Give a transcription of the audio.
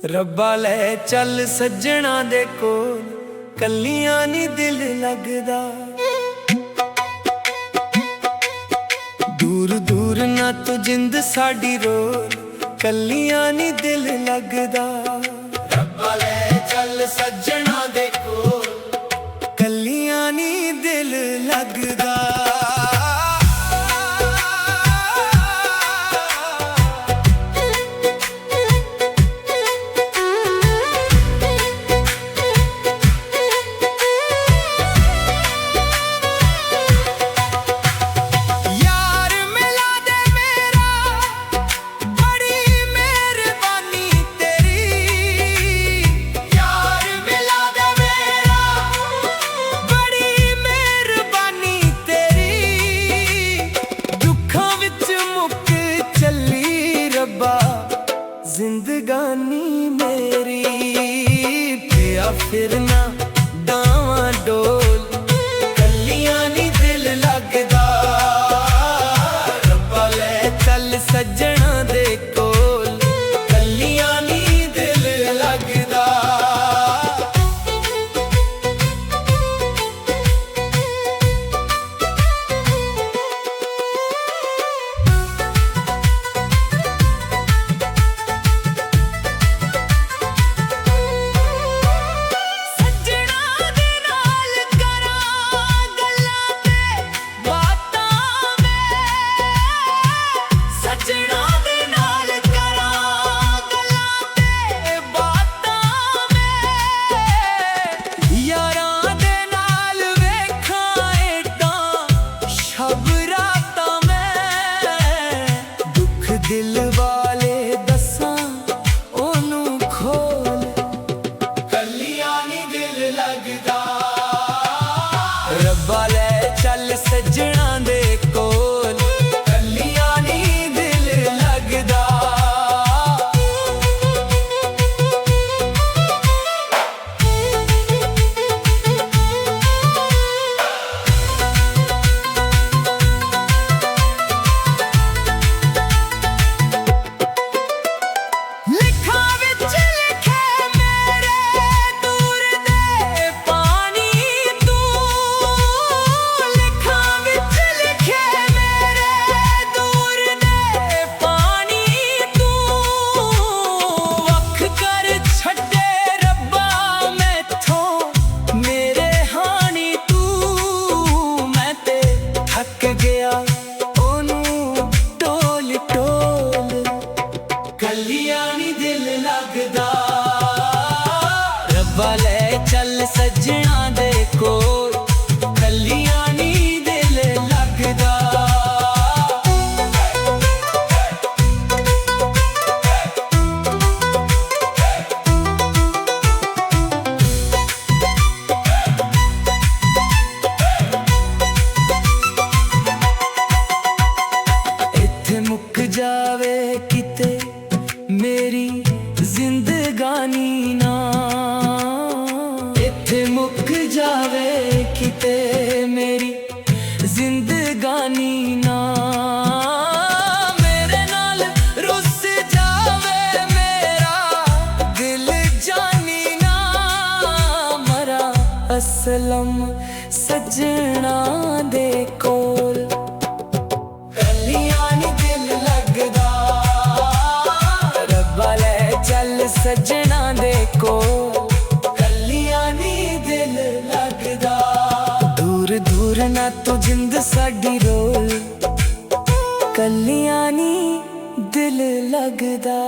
रब्बा ले चल सज्जणा दे कोल, कल्लियां नी दिल लगदा। दूर दूर ना तू जिंद साडी रोल, कल्लियां नी दिल लगदा। रब्बा ले चल सज्जणा दे कोल, कल्लियां नी दिल लगदा। जिंदगानी मेरी पिया फिरना डावा डोल, कल्लियां नी दिल लगदा। रब्बा ले चल सज्जणा दे कोल, कल्लियां नी दिल लगदा। दिल वाले दसा ओनू खोल, कल्लियां नी दिल लगदा। रब्बा ले चल सज्जणा दे कोल, कल्लियां नी दिल लगदा। रब्बा ले चल सज्जणा दे कोल, कल्लियां नी दिल लगदा। इत्थे मुक जावे किते मेरी जिंदगानी ना, इत्थे मुक जावे किते मेरी जिंदगानी ना। मेरे नाल रुस जावे मेरा दिल जानी ना, मरा असलम सज्जणा दे कोल, कल्लियां नी दिल लगदा। रब्बा ले चल सज्जणा दे कोल, कल्लियां नी दिल लगदा। दूर दूर ना तू जिंद साडी रोल, कल्लियां नी दिल लगदा।